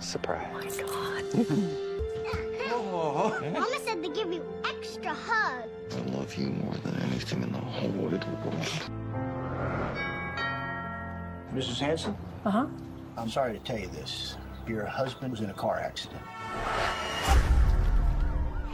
Surprise. Mama said to give you extra hug. I love you more than anything in the whole wide world. Mrs. Hanson? Uh-huh. I'm sorry to tell you this. Your husband was in a car accident.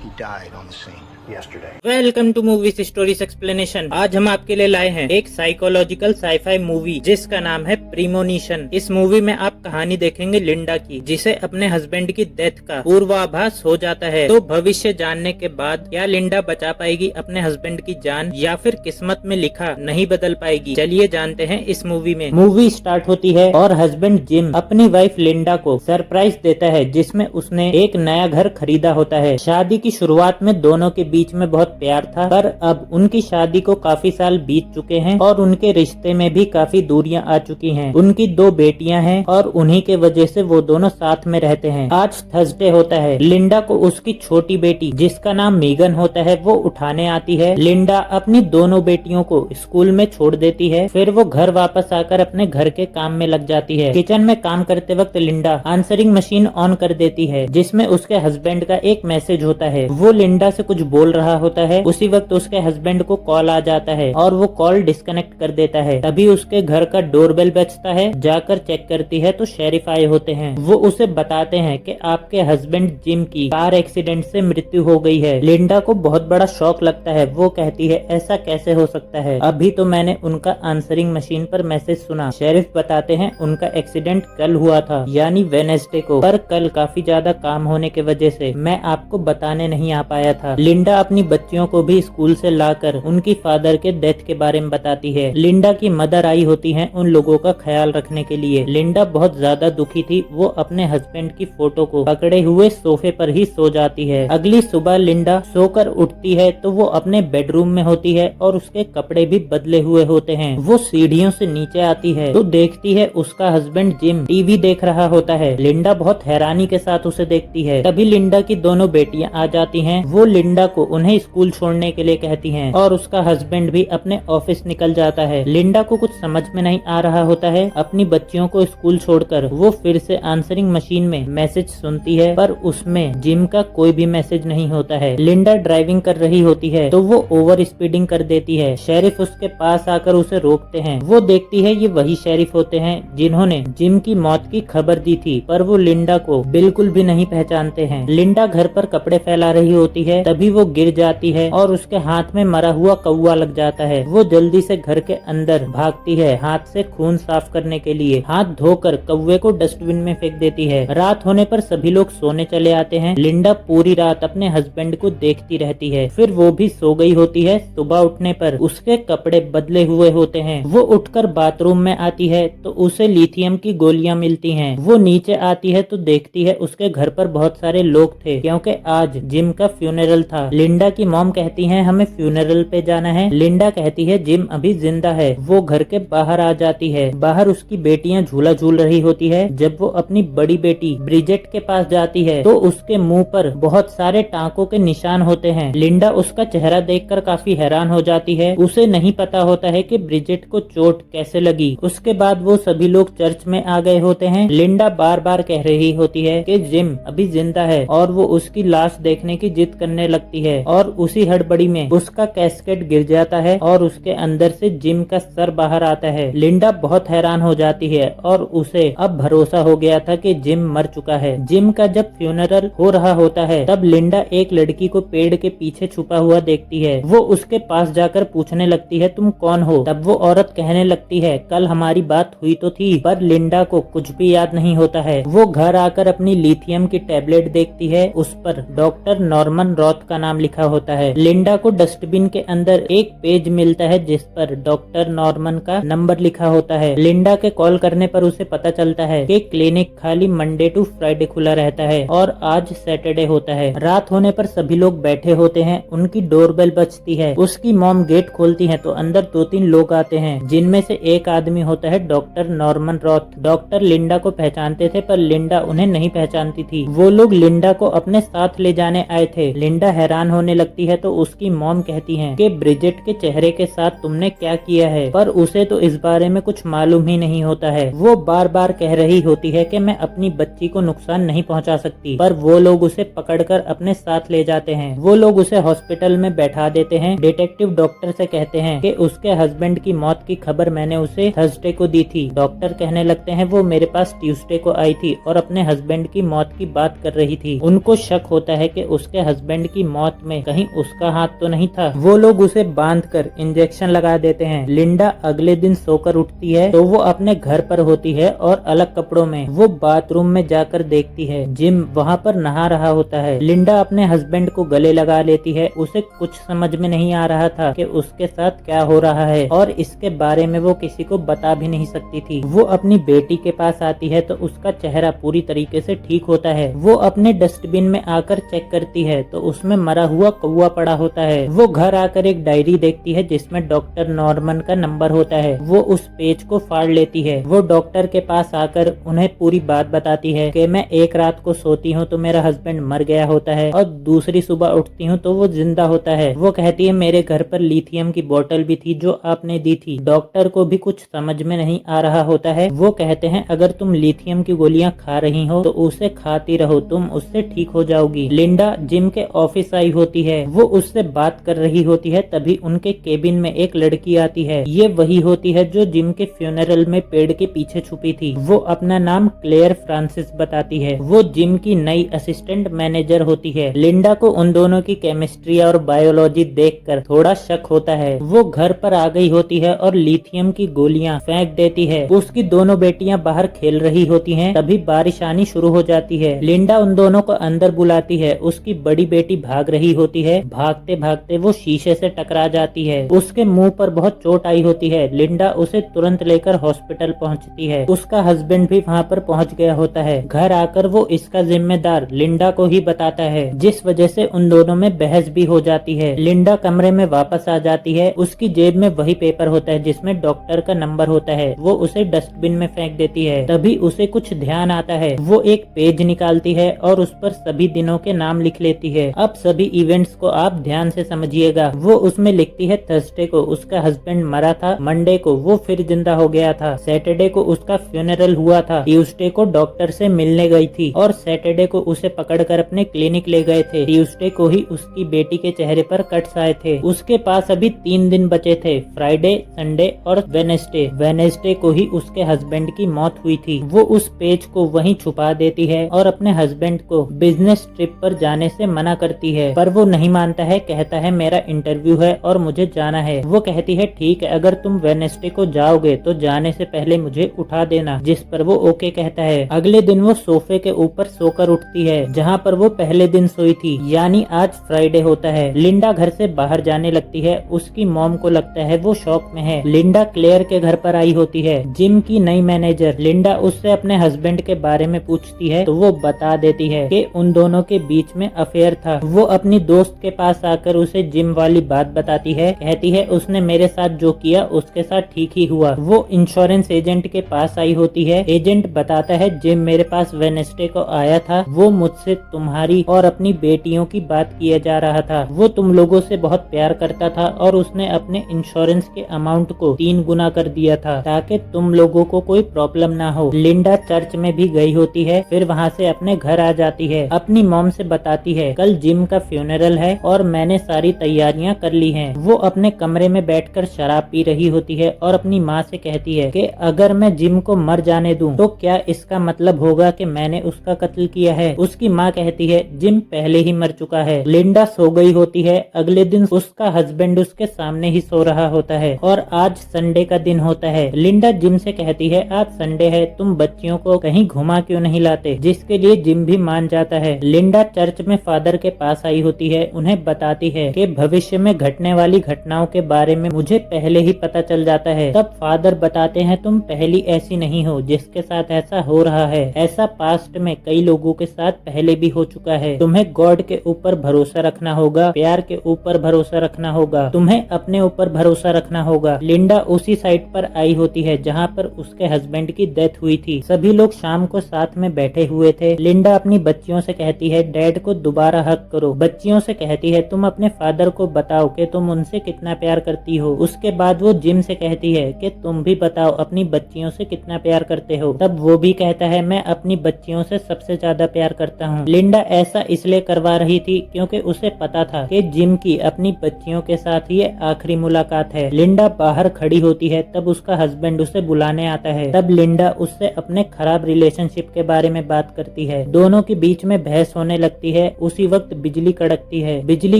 He died on the scene yesterday. Welcome to movies stories explanation. आज हम आपके लिए लाए हैं एक psychological sci fi movie जिसका नाम है प्रीमोनिशन। इस मूवी में आप कहानी देखेंगे लिंडा की, जिसे अपने हस्बैंड की डेथ का पूर्वाभास हो जाता है। तो भविष्य जानने के बाद क्या लिंडा बचा पाएगी अपने हस्बैंड की जान, या फिर किस्मत में लिखा नहीं बदल पाएगी? चलिए जानते हैं इस मूवी में। मूवी स्टार्ट होती है और हस्बैंड जिम अपनी वाइफ लिंडा को सरप्राइज देता है, जिसमें उसने एक नया घर खरीदा होता है। शादी की शुरुआत में दोनों के बीच में बहुत प्यार था, पर अब उनकी शादी को काफी साल बीत चुके हैं और उनके रिश्ते में भी काफी दूरियां आ चुकी हैं। उनकी 2 बेटियां हैं और उन्हीं के वजह से वो दोनों साथ में रहते हैं। आज थर्सडे होता है। लिंडा को उसकी छोटी बेटी, जिसका नाम मीगन होता है, वो उठाने आती है। लिंडा अपनी दोनों बेटियों को स्कूल में छोड़ देती है। फिर वो घर वापस आकर अपने घर के काम में लग जाती है। किचन में काम करते वक्त लिंडा आंसरिंग मशीन ऑन कर देती है, जिसमें उसके हस्बैंड का एक मैसेज होता है। वो लिंडा से कुछ बोल रहा होता है। उसी वक्त उसके हस्बैंड को कॉल आ जाता है और वो कॉल डिस्कनेक्ट कर देता है। तभी उसके घर का डोरबेल बजता है। जाकर चेक करती है तो शेरिफ आए होते हैं। वो उसे बताते हैं कि आपके हस्बैंड जिम की कार एक्सीडेंट से मृत्यु हो गई है। लिंडा को बहुत बड़ा शॉक लगता है। वो कहती है ऐसा कैसे हो सकता है, अभी तो मैंने उनका आंसरिंग मशीन पर मैसेज सुना। शेरिफ बताते हैं उनका एक्सीडेंट कल हुआ था, यानी वेडनेसडे को, पर कल काफी ज्यादा काम होने की वजह से मैं आपको बताने नहीं आ पाया था। लिंडा अपनी बच्चियों को भी स्कूल से लाकर उनकी फादर के डेथ के बारे में बताती है। लिंडा की मदर आई होती हैं उन लोगों का ख्याल रखने के लिए। लिंडा बहुत ज्यादा दुखी थी। वो अपने हस्बैंड की फोटो को पकड़े हुए सोफे पर ही सो जाती है। अगली सुबह लिंडा सोकर उठती है तो वो अपने बेडरूम में होती है और उसके कपड़े भी बदले हुए होते हैं। वो सीढ़ियों से नीचे आती है तो देखती है उसका हस्बैंड जिम टीवी देख रहा होता है। लिंडा बहुत हैरानी के साथ उसे देखती है। तभी लिंडा की दोनों बेटियां आ जाती हैं। वो लिंडा को उन्हें स्कूल छोड़ने के लिए कहती हैं और उसका हस्बैंड भी अपने ऑफिस निकल जाता है। लिंडा को कुछ समझ में नहीं आ रहा होता है। अपनी बच्चियों को स्कूल छोड़कर वो फिर से आंसरिंग मशीन में मैसेज सुनती है, पर उसमें जिम का कोई भी मैसेज नहीं होता है। लिंडा ड्राइविंग कर रही होती है तो वो ओवर स्पीडिंग कर देती है। शेरिफ उसके पास आकर उसे रोकते हैं। वो देखती है ये वही शेरिफ होते हैं जिन्होंने जिम की मौत की खबर दी थी, पर वो लिंडा को बिल्कुल भी नहीं पहचानते हैं। लिंडा घर पर कपड़े फैला रही होती है, तभी वो गिर जाती है और उसके हाथ में मरा हुआ कौवा लग जाता है। वो जल्दी से घर के अंदर भागती है हाथ से खून साफ करने के लिए। हाथ धोकर कौवे को डस्टबिन में फेंक देती है। रात होने पर सभी लोग सोने चले आते हैं। लिंडा पूरी रात अपने हस्बैंड को देखती रहती है। फिर वो भी सो गई होती है। सुबह उठने पर उसके कपड़े बदले हुए होते हैं। वो उठकर बाथरूम में आती है तो उसे लिथियम की गोलियां मिलती हैं। वो नीचे आती है तो देखती है उसके घर पर बहुत सारे लोग थे, क्योंकि आज जिम का फ्यूनरल था। लिंडा की मॉम कहती है हमें फ्यूनरल पे जाना है। लिंडा कहती है जिम अभी जिंदा है। वो घर के बाहर आ जाती है। बाहर उसकी बेटियां झूला झूल रही होती है। जब वो अपनी बड़ी बेटी ब्रिजेट के पास जाती है तो उसके मुंह पर बहुत सारे टांकों के निशान होते हैं। लिंडा उसका चेहरा देखकर काफी हैरान हो जाती है। उसे नहीं पता होता है कि ब्रिजेट को चोट कैसे लगी। उसके बाद वो सभी लोग चर्च में आ गए होते हैं। लिंडा बार बार कह रही होती है कि जिम अभी जिंदा है और वो उसकी लाश देखने की जिद करने लगती है, और उसी हड़बड़ी में उसका कैस्केट गिर जाता है और उसके अंदर से जिम का सर बाहर आता है। लिंडा बहुत हैरान हो जाती है और उसे अब भरोसा हो गया था कि जिम मर चुका है। जिम का जब फ्यूनरल हो रहा होता है तब लिंडा एक लड़की को पेड़ के पीछे छुपा हुआ देखती है। वो उसके पास जाकर पूछने लगती है तुम कौन हो? तब वो औरत कहने लगती है कल हमारी बात हुई तो थी, पर लिंडा को कुछ भी याद नहीं होता है। वो घर आकर अपनी लिथियम की टैबलेट देखती है। उस पर डॉक्टर नॉर्मन रॉथ का नाम लिखा होता है। लिंडा को डस्टबिन के अंदर एक पेज मिलता है जिस पर डॉक्टर नॉर्मन का नंबर लिखा होता है। लिंडा के कॉल करने पर उसे पता चलता है कि क्लिनिक खाली मंडे टू फ्राइडे खुला रहता है और आज सैटरडे होता है। रात होने पर सभी लोग बैठे होते हैं। उनकी डोरबेल बजती है। उसकी मॉम गेट खोलती है तो अंदर 2-3 लोग आते हैं, जिनमें से एक आदमी होता है डॉक्टर नॉर्मन रॉथ। डॉक्टर लिंडा को पहचानते थे पर लिंडा उन्हें नहीं पहचानती थी। वो लोग लिंडा को अपने साथ ले जाने मिलने आए थे। लिंडा हैरान होने लगती है तो उसकी मॉम कहती है कि ब्रिजेट के चेहरे के साथ तुमने क्या किया है, पर उसे तो इस बारे में कुछ मालूम ही नहीं होता है। वो बार बार कह रही होती है कि मैं अपनी बच्ची को नुकसान नहीं पहुंचा सकती, पर वो लोग उसे पकड़कर अपने साथ ले जाते हैं। वो लोग उसे हॉस्पिटल में बैठा देते हैं। डिटेक्टिव डॉक्टर से कहते हैं कि उसके हस्बैंड की मौत की खबर मैंने उसे थर्सडे को दी थी। डॉक्टर कहने लगते हैं वो मेरे पास ट्यूसडे को आई थी और अपने हस्बैंड की मौत की बात कर रही थी। उनको शक होता है कि उसके हस्बैंड की मौत में कहीं उसका हाथ तो नहीं था। वो लोग उसे बांधकर इंजेक्शन लगा देते हैं। लिंडा अगले दिन सोकर उठती है तो वो अपने घर पर होती है और अलग कपड़ों में। वो बाथरूम में जाकर देखती है जिम वहाँ पर नहा रहा होता है। लिंडा अपने हस्बैंड को गले लगा लेती है। उसे कुछ समझ में नहीं आ रहा था कि उसके साथ क्या हो रहा है और इसके बारे में वो किसी को बता भी नहीं सकती थी। वो अपनी बेटी के पास आती है तो उसका चेहरा पूरी तरीके से ठीक होता है। वो अपने डस्टबिन में आकर चेक करती है तो उसमें मरा हुआ कौवा पड़ा होता है। वो घर आकर एक डायरी देखती है जिसमें डॉक्टर नॉर्मन का नंबर होता है। वो उस पेज को फाड़ लेती है। वो डॉक्टर के पास आकर उन्हें पूरी बात बताती है कि मैं एक रात को सोती हूँ तो मेरा हस्बैंड मर गया होता है और दूसरी सुबह उठती हूँ तो वो जिंदा होता है। वो कहती है मेरे घर पर लिथियम की बोतल भी थी जो आपने दी थी। डॉक्टर को भी कुछ समझ में नहीं आ रहा होता है। वो कहते हैं अगर तुम लिथियम की गोलियां खा रही हो तो उसे खाती रहो, तुम उससे ठीक हो जाओगी। लिंडा जिम के ऑफिस आई होती है। वो उससे बात कर रही होती है तभी उनके केबिन में एक लड़की आती है। ये वही होती है जो जिम के फ्यूनरल में पेड़ के पीछे छुपी थी। वो अपना नाम क्लेयर फ्रांसिस बताती है। वो जिम की नई असिस्टेंट मैनेजर होती है। लिंडा को उन दोनों की केमिस्ट्री और बायोलॉजी देखकर थोड़ा शक होता है। वो घर पर आ गई होती है और लिथियम की गोलियां फेंक देती है। उसकी दोनों बेटियां बाहर खेल रही होती हैं। तभी बारिश आनी शुरू हो जाती है। लिंडा उन दोनों को अंदर बुलाती है। उसकी बड़ी बेटी भाग रही होती है। भागते भागते वो शीशे से टकरा जाती है। उसके मुंह पर बहुत चोट आई होती है। लिंडा उसे तुरंत लेकर हॉस्पिटल पहुंचती है। उसका हस्बैंड भी वहां पर पहुंच गया होता है। घर आकर वो इसका जिम्मेदार लिंडा को ही बताता है, जिस वजह से उन दोनों में बहस भी हो जाती है। लिंडा कमरे में वापस आ जाती है। उसकी जेब में वही पेपर होता है जिसमें डॉक्टर का नंबर होता है। वो उसे डस्टबिन में फेंक देती है। तभी उसे कुछ ध्यान आता है। वो एक पेज निकालती है और उस पर सभी दिनों के नाम लिख लेती है। अब सभी इवेंट्स को आप ध्यान से समझिएगा। वो उसमें लिखती है थर्सडे को उसका हस्बैंड मरा था, मंडे को वो फिर जिंदा हो गया था, सैटरडे को उसका फ्यूनरल हुआ था, ट्यूसडे को डॉक्टर से मिलने गई थी और सैटरडे को उसे पकड़कर अपने क्लिनिक ले गए थे। ट्यूसडे को ही उसकी बेटी के चेहरे पर कट्स आए थे। उसके पास अभी 3 दिन बचे थे, फ्राइडे, संडे और वेडनेसडे। वेडनेसडे को ही उसके हस्बैंड की मौत हुई थी। वो उस पेज को वहीं छुपा देती है और अपने हस्बैंड को बिजनेस ट्रिप पर जाने से मना करती है, पर वो नहीं मानता है। कहता है मेरा इंटरव्यू है और मुझे जाना है। वो कहती है ठीक है, अगर तुम वेडनेसडे को जाओगे तो जाने से पहले मुझे उठा देना, जिस पर वो ओके कहता है। अगले दिन वो सोफे के ऊपर सोकर उठती है जहाँ पर वो पहले दिन सोई थी, यानी आज फ्राइडे होता है। लिंडा घर से बाहर जाने लगती है। उसकी मॉम को लगता है वो शॉक में है। लिंडा क्लेयर के घर पर आई होती है, जिम की नई मैनेजर। लिंडा उससे अपने हस्बैंड के बारे में पूछती है तो वो बता देती है कि उन दोनों के बीच में अफेयर था। वो अपनी दोस्त के पास आकर उसे जिम वाली बात बताती है। कहती है उसने मेरे साथ जो किया उसके साथ ठीक ही हुआ। वो इंश्योरेंस एजेंट के पास आई होती है। एजेंट बताता है जिम मेरे पास वेडनेसडे को आया था। वो मुझसे तुम्हारी और अपनी बेटियों की बात किया जा रहा था। वो तुम लोगों से बहुत प्यार करता था और उसने अपने इंश्योरेंस के अमाउंट को 3 गुना कर दिया था ताकि तुम लोगों को कोई प्रॉब्लम ना हो। लिंडा चर्च में भी गई होती है, फिर वहाँ से अपने घर आ जाती है। अपनी मॉम से बताती है कल जिम का फ्यूनरल है और मैंने सारी तैयारियां कर ली हैं। वो अपने कमरे में बैठकर शराब पी रही होती है और अपनी माँ से कहती है कि अगर मैं जिम को मर जाने दूं तो क्या इसका मतलब होगा कि मैंने उसका कत्ल किया है। उसकी माँ कहती है जिम पहले ही मर चुका है। लिंडा सो गई होती है। अगले दिन उसका हस्बैंड उसके सामने ही सो रहा होता है और आज संडे का दिन होता है। लिंडा जिम से कहती है आज संडे है, तुम बच्चियों को कहीं घुमा क्यों नहीं लाते, जिसके लिए जिम भी मान जाता है। लिंडा चर्च में फादर के पास आई होती है। उन्हें बताती है कि भविष्य में घटने वाली घटनाओं के बारे में मुझे पहले ही पता चल जाता है। तब फादर बताते हैं तुम पहली ऐसी नहीं हो जिसके साथ ऐसा हो रहा है। ऐसा पास्ट में कई लोगों के साथ पहले भी हो चुका है। तुम्हें गॉड के ऊपर भरोसा रखना होगा, प्यार के ऊपर भरोसा रखना होगा, तुम्हें अपने ऊपर भरोसा रखना होगा। लिंडा उसी साइट पर आई होती है जहाँ पर उसके हस्बैंड की डेथ हुई थी। सभी लोग शाम को साथ में बैठे हुए थे। लिंडा अपनी बच्चियों से कहती है डैड को दोबारा हक करो। बच्चियों से कहती है तुम अपने फादर को बताओ कि तुम उनसे कितना प्यार करती हो। उसके बाद वो जिम से कहती है कि तुम भी बताओ अपनी बच्चियों से कितना प्यार करते हो। तब वो भी कहता है मैं अपनी बच्चियों से सबसे ज्यादा प्यार करता हूँ। लिंडा ऐसा इसलिए करवा रही थी क्योंकि उसे पता था कि जिम की अपनी बच्चियों के साथ ये आखिरी मुलाकात है। लिंडा बाहर खड़ी होती है, तब उसका हस्बैंड उसे बुलाने आता है। तब लिंडा उससे अपने खराब रिलेशनशिप के बारे में बात करती है। दोनों के बीच में बहस होने लगती है। उसी वक्त बिजली कड़कती है। बिजली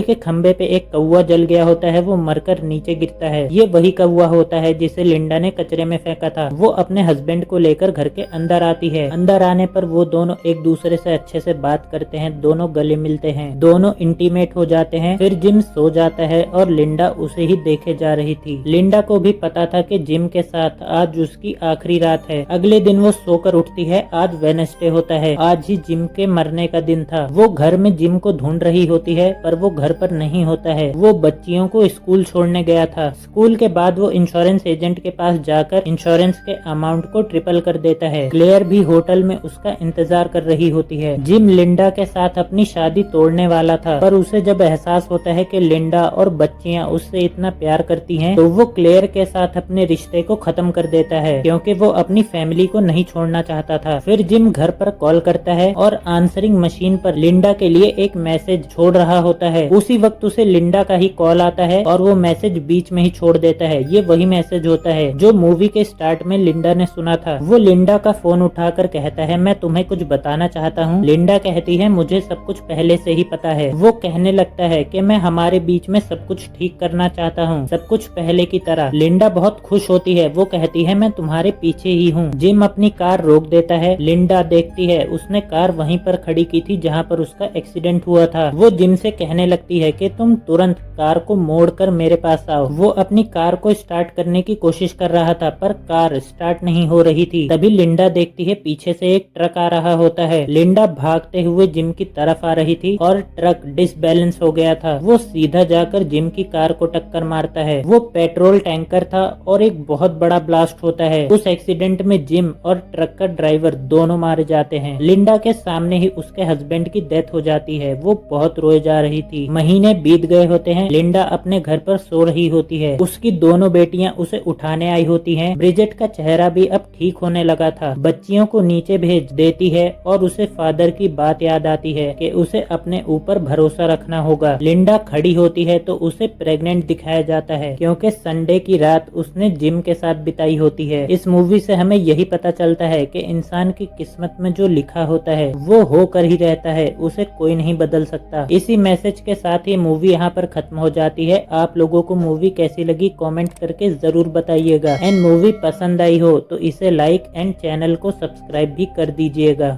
के खंबे पे एक कौवा जल गया होता है, वो मरकर नीचे गिरता है। ये वही कौवा होता है जिसे लिंडा ने कचरे में फेंका था। वो अपने हस्बैंड को लेकर घर के अंदर आती है। अंदर आने पर वो दोनों एक दूसरे से अच्छे से बात करते हैं। दोनों गले मिलते हैं, दोनों इंटीमेट हो जाते हैं। फिर जिम सो जाता है और लिंडा उसे ही देखे जा रही थी। लिंडा को भी पता था कि जिम के साथ आज उसकी आखिरी रात है। अगले दिन वो सोकर उठती है। आज वेडनेसडे होता है, आज ही जिम के मरने का दिन था। वो घर में जिम को ढूंढ रही होती है पर वो घर पर नहीं होता है। वो बच्चियों को स्कूल छोड़ने गया था। स्कूल के बाद वो इंश्योरेंस एजेंट के पास जाकर इंश्योरेंस के अमाउंट को ट्रिपल कर देता है। क्लेयर भी होटल में उसका इंतजार कर रही होती है। जिम लिंडा के साथ अपनी शादी तोड़ने वाला था, पर उसे जब एहसास होता है कि लिंडा और बच्चियां उससे इतना प्यार करती हैं, तो वो क्लेयर के साथ अपने रिश्ते को खत्म कर देता है क्योंकि वो अपनी फैमिली को नहीं छोड़ना चाहता था। फिर जिम घर पर कॉल करता है और आंसरिंग मशीन पर लिंडा के लिए एक मैसेज छोड़ रहा होता है। उसी वक्त उसे लिंडा का ही कॉल आता है और वो मैसेज बीच में ही छोड़ देता है। ये वही मैसेज होता है जो मूवी के स्टार्ट में लिंडा ने सुना था। वो लिंडा का फोन उठाकर कहता है मैं तुम्हें कुछ बताना चाहता हूँ। लिंडा कहती है मुझे सब कुछ पहले से ही पता है। वो कहने लगता है कि मैं हमारे बीच में सब कुछ ठीक करना चाहता हूँ, सब कुछ पहले की तरह। लिंडा बहुत खुश होती है। वो कहती है मैं तुम्हारे पीछे ही हूँ। जिम अपनी कार रोक देता है। लिंडा देखती है उसने कार वहीं पर खड़ी की थी जहाँ पर उसका एक्सीडेंट हुआ था। वो जिम से कहने लगती है कि तुम तुरंत कार को मोड़कर मेरे पास आओ। वो अपनी कार को स्टार्ट करने की कोशिश कर रहा था पर कार स्टार्ट नहीं हो रही थी। तभी लिंडा देखती है पीछे से एक ट्रक आ रहा होता है। लिंडा भागते हुए जिम की तरफ आ रही थी और ट्रक डिसबैलेंस हो गया था। वो सीधा जाकर जिम की कार को टक्कर मारता है। वो पेट्रोल टैंकर था और एक बहुत बड़ा ब्लास्ट होता है। उस एक्सीडेंट में जिम और ट्रक का ड्राइवर दोनों मारे जाते हैं। लिंडा के सामने ही उसके हस्बैंड की डेथ हो जाती है। वो बहुत रोए जा रही थी। महीने बीत गए होते हैं। लिंडा अपने घर पर सो रही होती है। उसकी दोनों बेटियां उसे उठाने आई होती हैं। ब्रिजेट का चेहरा भी अब ठीक होने लगा था। बच्चियों को नीचे भेज देती है और उसे फादर की बात याद आती है कि उसे अपने ऊपर भरोसा रखना होगा। लिंडा खड़ी होती है तो उसे प्रेग्नेंट दिखाया जाता है क्योंकि संडे की रात उसने जिम के साथ बिताई होती है। इस मूवी से हमें यही पता चलता है कि इंसान की किस्मत में जो लिखा होता है वो होकर ही रहता है, उसे कोई नहीं बदल सकता। इसी मैसेज के साथ ही मूवी यहाँ पर खत्म हो जाती है। आप लोगों को मूवी कैसी लगी कमेंट करके जरूर बताइएगा। एंड मूवी पसंद आई हो तो इसे लाइक एंड चैनल को सब्सक्राइब भी कर दीजिएगा।